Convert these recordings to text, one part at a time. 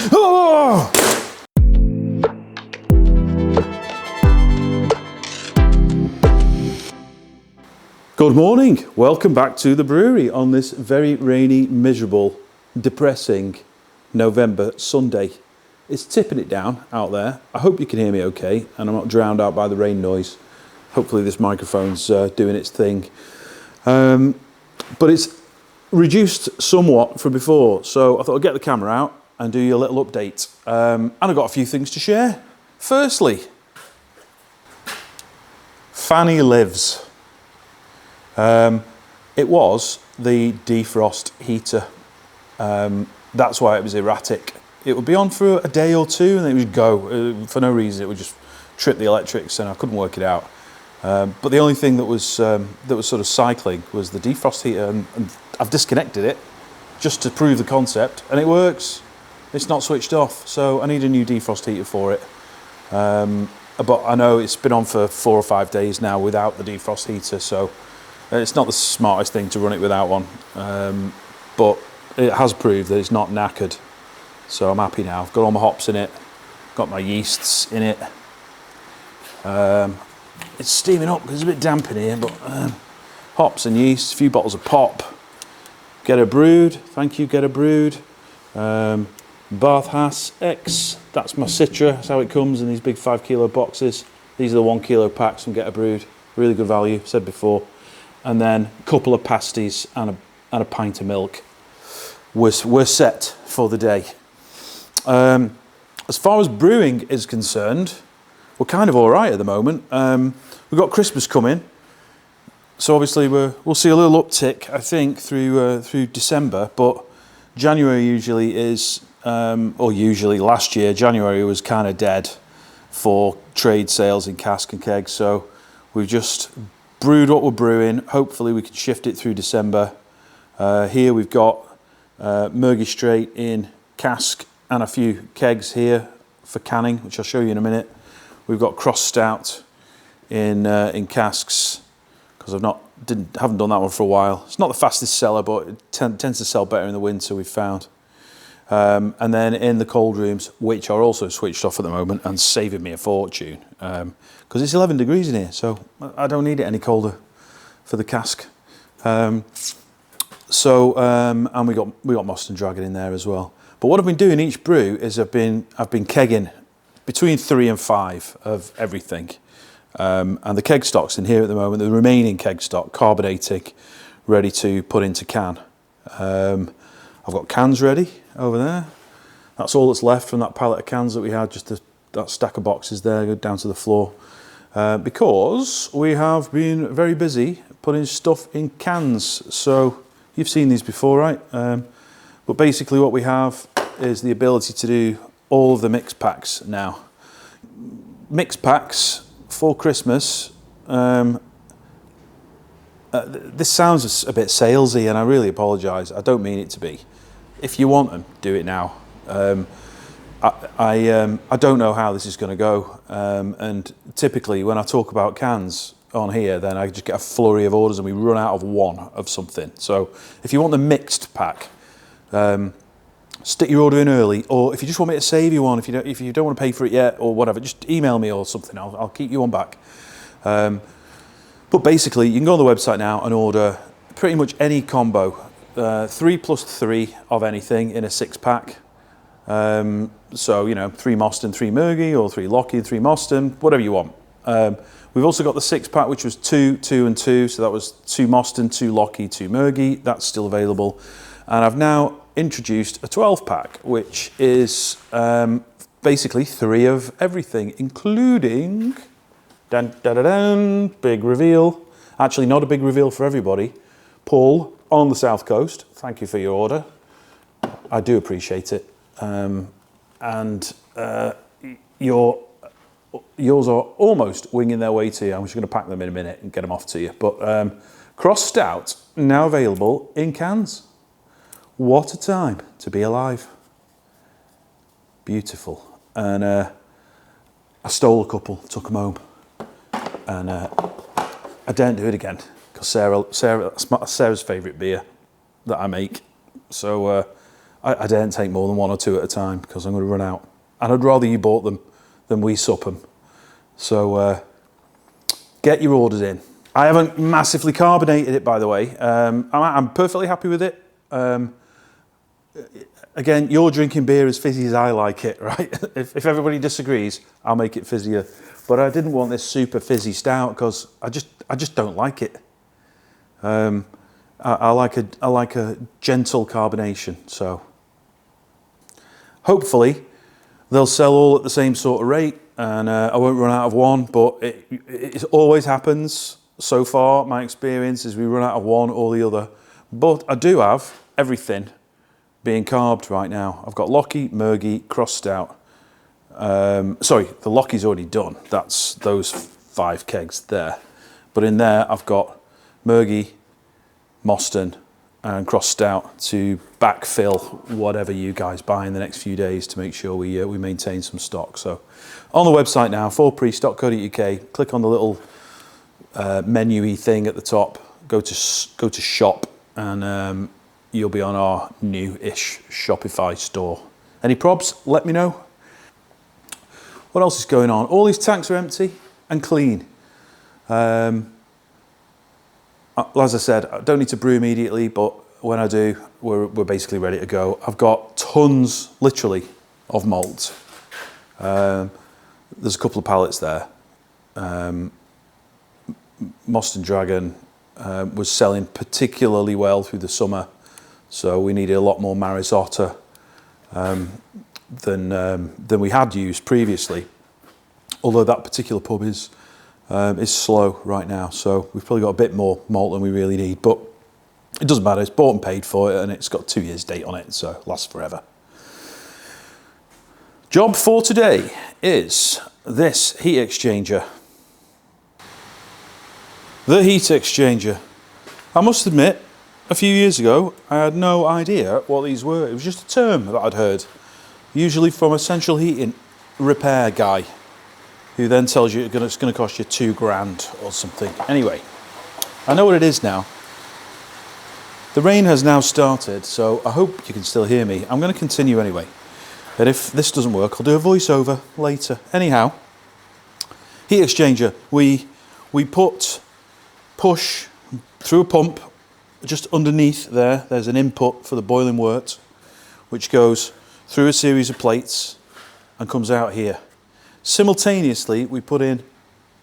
Oh! Good morning, welcome back to the brewery on this very rainy, miserable, depressing November Sunday. It's tipping it down out there. I hope you can hear me okay and I'm not drowned out by the rain noise. Hopefully this microphone's doing its thing. But it's reduced somewhat from before, so I thought I'd get the camera out and do you a little update. And I've got a few things to share. Firstly, Fanny lives. It was the defrost heater. That's why it was erratic. It would be on for a day or two and then it would go for no reason. It would just trip the electrics and I couldn't work it out. But the only thing that was sort of cycling was the defrost heater, and I've disconnected it just to prove the concept, and it works. It's not switched off, so I need a new defrost heater for it. But I know it's been on for 4 or 5 days now without the defrost heater, so it's not the smartest thing to run it without one. But it has proved that it's not knackered, so I'm happy now. I've got all my hops in it, got my yeasts in it. It's steaming up because it's a bit damp in here, but hops and yeast, a few bottles of pop. Get a brewed, thank you, get a brewed. Bath Hass X, that's my Citra, that's how it comes in these big 5 kilo boxes. These are the 1 kilo packs from Get a Brewed, really good value, said before. And then a couple of pasties and a pint of milk. We're set for the day. As far as brewing is concerned, we're kind of all right at the moment. We've got Christmas coming, so obviously we'll see a little uptick, I think, through December. But January usually is, or usually last year, January was kind of dead for trade sales in cask and keg. So we've just brewed what we're brewing. Hopefully we can shift it through December. Here we've got Murgy Straight in cask and a few kegs here for canning, which I'll show you in a minute. We've got Cross Stout in casks because haven't done that one for a while. It's not the fastest seller, but it tends to sell better in the winter, we've found. And then in the cold rooms, which are also switched off at the moment and saving me a fortune, because it's 11 degrees in here, so I don't need it any colder for the cask. And we got Moston Dragon in there as well. But what I've been doing each brew is I've been kegging between 3 and 5 of everything. And the keg stock's in here at the moment, the remaining keg stock, carbonating, ready to put into can. I've got cans ready over there. That's all that's left from that pallet of cans that we had, just that stack of boxes there, go down to the floor. Because we have been very busy putting stuff in cans. So you've seen these before, right? But basically what we have is the ability to do all of the mix packs now. Mix packs for Christmas. This sounds a bit salesy and I really apologise. I don't mean it to be. If you want them, do it now. I don't know how this is going to go. And typically when I talk about cans on here, then I just get a flurry of orders and we run out of one of something. So if you want the mixed pack, stick your order in early, or if you just want me to save you one, if you don't want to pay for it yet or whatever, just email me or something. I'll keep you one back. But basically, you can go on the website now and order pretty much any combo, 3 plus 3 of anything in a 6-pack. So 3 Moston, 3 Murgy, or 3 Locky and 3 Moston, whatever you want. We've also got the 6-pack, which was 2, 2 and 2. So that was 2 Moston, 2 Locky, 2 Murgy. That's still available. And I've now introduced a 12-pack, which is basically 3 of everything, including, big reveal. Actually, not a big reveal for everybody. Paul on the South Coast, thank you for your order. I do appreciate it. Yours are almost winging their way to you. I'm just going to pack them in a minute and get them off to you. But Cross Stout, now available in cans. What a time to be alive. Beautiful. And I stole a couple, took them home. And I daren't do it again because Sarah's favourite beer that I make. So I daren't take more than 1 or 2 at a time because I'm going to run out. And I'd rather you bought them than we sup them. So get your orders in. I haven't massively carbonated it, by the way. I'm perfectly happy with it. Again, you're drinking beer as fizzy as I like it, right? If everybody disagrees, I'll make it fizzier. But I didn't want this super fizzy stout because I just don't like it. I like a gentle carbonation. So hopefully they'll sell all at the same sort of rate, and I won't run out of one. But it always happens. So far, my experience is we run out of one or the other. But I do have everything being carbed right now. I've got Locky, Murgy, Cross Stout. Sorry, the Locky's already done. That's those 5 kegs there. But in there, I've got Murgy, Moston and Cross Stout to backfill whatever you guys buy in the next few days to make sure we maintain some stock. So on the website now, forpriest.co.uk, click on the little menu-y thing at the top, go to shop, and you'll be on our new-ish Shopify store. Any probs? Let me know. What else is going on? All these tanks are empty and clean. As I said, I don't need to brew immediately, but when I do, we're basically ready to go. I've got tons, literally, of malt. There's a couple of pallets there. Moston Dragon was selling particularly well through the summer, so we needed a lot more Marisotta than we had used previously. Although that particular pub is slow right now, so we've probably got a bit more malt than we really need, but it doesn't matter. It's bought and paid for it, and it's got 2 years date on it, so it lasts forever. Job for today is this heat exchanger. The heat exchanger. I must admit, a few years ago, I had no idea what these were. It was just a term that I'd heard, usually from a central heating repair guy, who then tells you it's going to cost you £2,000 or something. Anyway, I know what it is now. The rain has now started, so I hope you can still hear me. I'm going to continue anyway. And if this doesn't work, I'll do a voiceover later. Anyhow, heat exchanger. We push through a pump just underneath there. There's an input for the boiling wort, which goes through a series of plates and comes out here. Simultaneously, we put in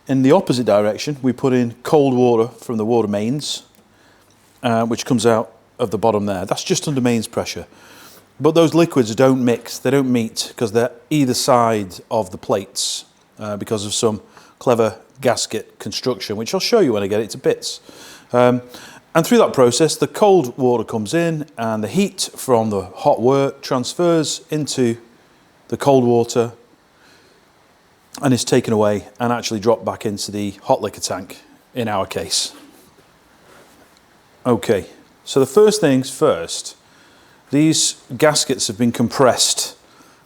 the opposite direction, we put in cold water from the water mains, which comes out of the bottom there. That's just under mains pressure. But those liquids don't mix, they don't meet, because they're either side of the plates because of some clever gasket construction, which I'll show you when I get it to bits. And through that process, the cold water comes in, and the heat from the hot wort transfers into the cold water, and is taken away and actually dropped back into the hot liquor tank in our case. Okay, so the first things first, these gaskets have been compressed.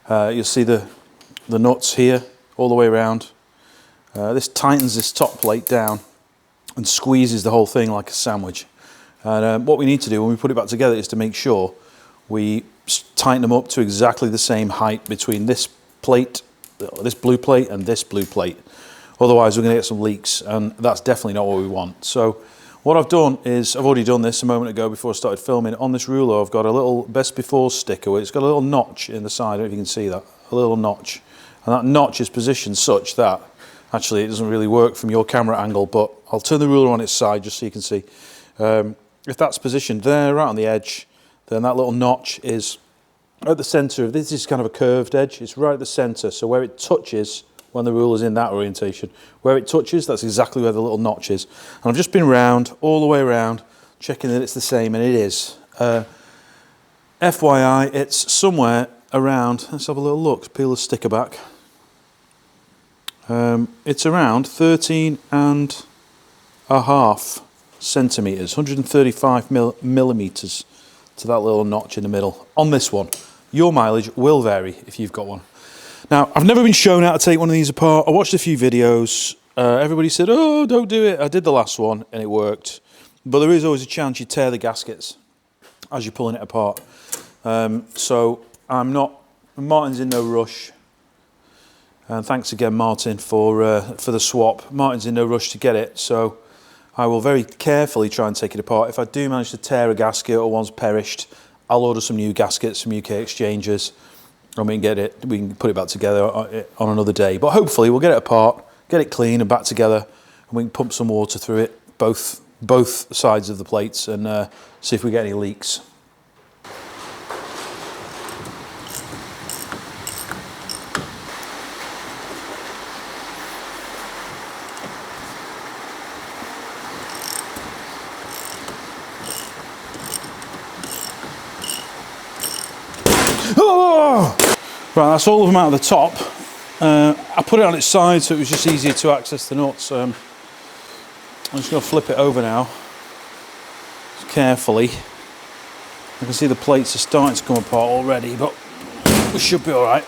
You'll see the nuts here all the way around. This tightens this top plate down and squeezes the whole thing like a sandwich. And what we need to do when we put it back together is to make sure we tighten them up to exactly the same height between this plate, this blue plate, and this blue plate. Otherwise we're going to get some leaks, and that's definitely not what we want. So what I've done is, I've already done this a moment ago before I started filming. On this ruler I've got a little best before sticker. It's got a little notch in the side, I don't know if you can see that, a little notch. And that notch is positioned such that, actually it doesn't really work from your camera angle, but I'll turn the ruler on its side just so you can see. If that's positioned there, right on the edge, then that little notch is at the centre of this. Is kind of a curved edge. It's right at the centre, so where it touches, when the ruler's in that orientation, where it touches, that's exactly where the little notch is. And I've just been round, all the way around, checking that it's the same, and it is. FYI, it's somewhere around, let's have a little look, peel the sticker back. It's around 13.5 centimetres, 135 millimetres to that little notch in the middle. On this one, your mileage will vary if you've got one. Now, I've never been shown how to take one of these apart. I watched a few videos. Everybody said, oh, don't do it. I did the last one and it worked. But there is always a chance you tear the gaskets as you're pulling it apart. So Martin's in no rush. And thanks again, Martin, for the swap. Martin's in no rush to get it, so I will very carefully try and take it apart. If I do manage to tear a gasket or one's perished, I'll order some new gaskets from UK Exchanges, and we can put it back together on another day. But hopefully we'll get it apart, get it clean and back together, and we can pump some water through it, both sides of the plates, and see if we get any leaks. Oh! Right, that's all of them out of the top. I put it on its side so it was just easier to access the nuts. I'm just going to flip it over now, just carefully. I can see the plates are starting to come apart already, but we should be all right.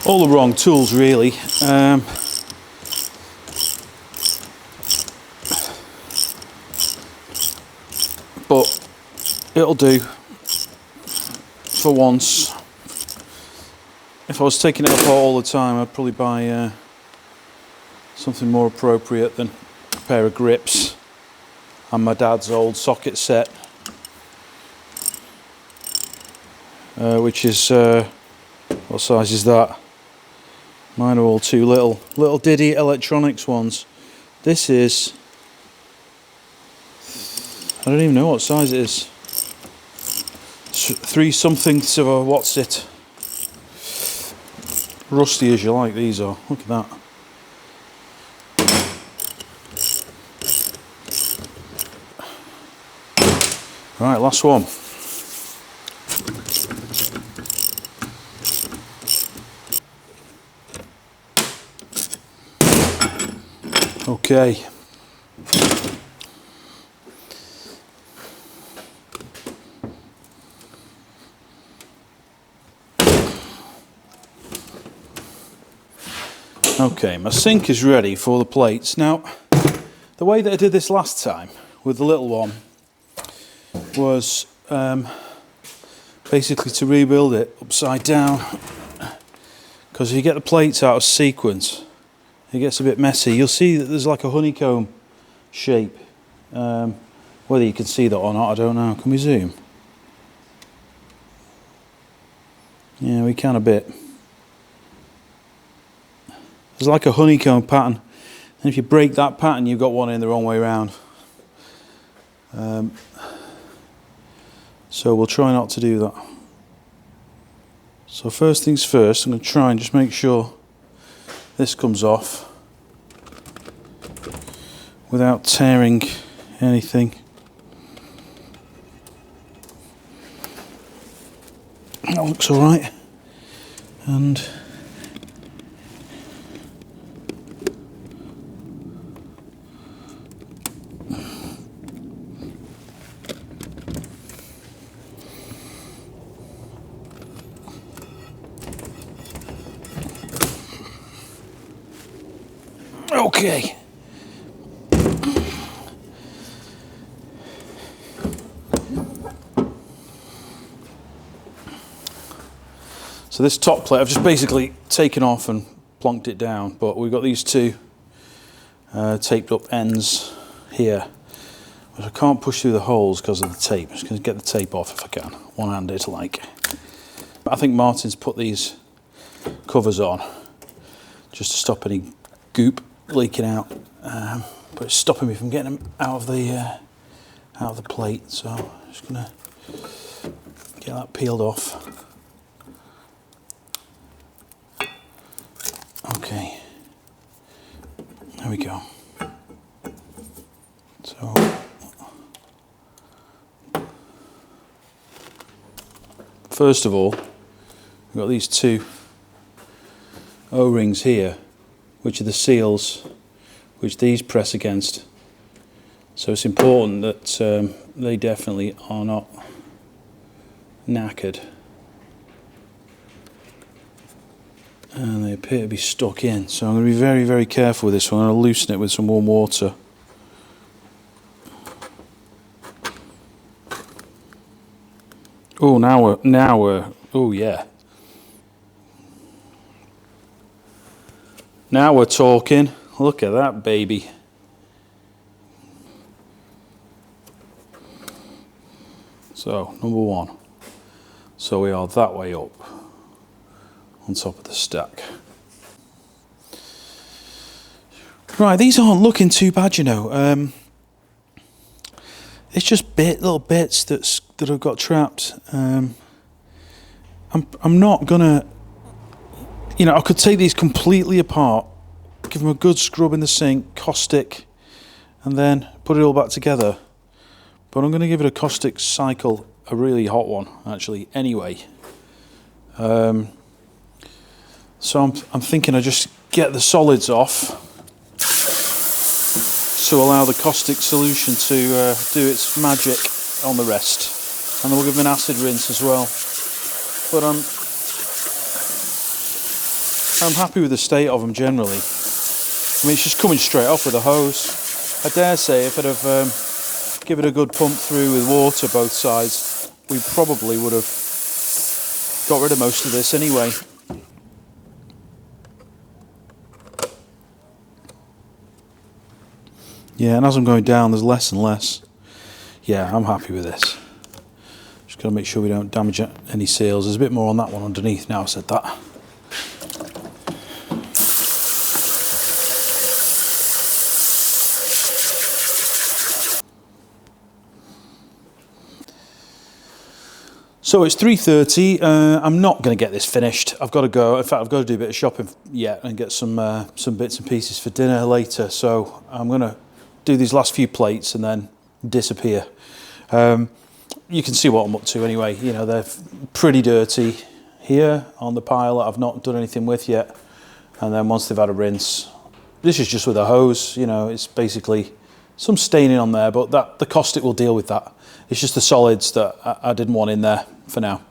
All the wrong tools, really. But it'll do for once. If I was taking it apart all the time, I'd probably buy something more appropriate than a pair of grips and my dad's old socket set, which is what size is that? Mine are all too little Diddy Electronics ones. This is, I don't even know what size it is. 3 something to a what's it? Rusty as you like, these are. Look at that. Right, last one. Okay. Okay, my sink is ready for the plates. Now, the way that I did this last time with the little one was basically to rebuild it upside down, because if you get the plates out of sequence, it gets a bit messy. You'll see that there's like a honeycomb shape. Whether you can see that or not, I don't know. Can we zoom? Yeah, we can a bit. There's like a honeycomb pattern, and if you break that pattern, you've got one in the wrong way around. So we'll try not to do that. So first things first, I'm going to try and just make sure this comes off without tearing anything. That looks all right. And okay. So this top plate I've just basically taken off and plonked it down, but we've got these two taped up ends here, but I can't push through the holes because of the tape. I'm just going to get the tape off if I can, one-handed like. I think Martin's put these covers on just to stop any goop leaking out, but it's stopping me from getting them out of the plate, so I'm just going to get that peeled off. Okay, there we go. So first of all, we've got these two O-rings here, which are the seals which these press against. So it's important that they definitely are not knackered. and they appear to be stuck in. So I'm going to be very, very careful with this one. I'm going to loosen it with some warm water. Oh, now we're, oh yeah. Now we're talking. Look at that baby. So, number one. So we are that way up, on top of the stack. Right, these aren't looking too bad, you know. It's just little bits that have got trapped. I'm not gonna, you know, I could take these completely apart, give them a good scrub in the sink, caustic, and then put it all back together. But I'm going to give it a caustic cycle, a really hot one, actually, anyway. So I'm thinking I just get the solids off to allow the caustic solution to do its magic on the rest. And then we'll give them an acid rinse as well. But I'm happy with the state of them generally. I mean, it's just coming straight off with a hose. I dare say if I'd have give it a good pump through with water both sides, we probably would have got rid of most of this anyway. Yeah, and as I'm going down, there's less and less. Yeah, I'm happy with this. Just got to make sure we don't damage any seals. There's a bit more on that one underneath now I've said that. So it's 3:30. I'm not going to get this finished. I've got to go. In fact, I've got to do a bit of shopping yet and get some bits and pieces for dinner later. So I'm going to do these last few plates and then disappear. You can see what I'm up to anyway. You know, they're pretty dirty here on the pile that I've not done anything with yet. And then once they've had a rinse, this is just with a hose. You know, it's basically some staining on there, but the caustic will deal with that. It's just the solids that I didn't want in there for now.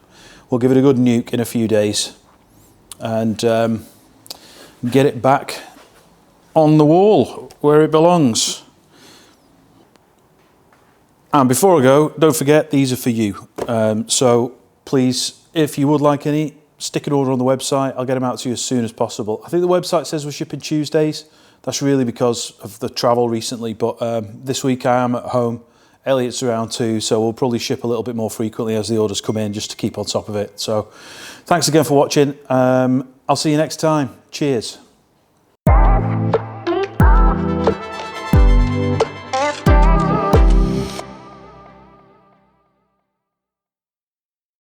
We'll give it a good nuke in a few days and get it back on the wall where it belongs. And before I go, don't forget, these are for you. So please, if you would like any, stick an order on the website. I'll get them out to you as soon as possible. I think the website says we're shipping Tuesdays. That's really because of the travel recently, but this week I am at home. Elliot's around too, so we'll probably ship a little bit more frequently as the orders come in, just to keep on top of it. So thanks again for watching. I'll see you next time. Cheers.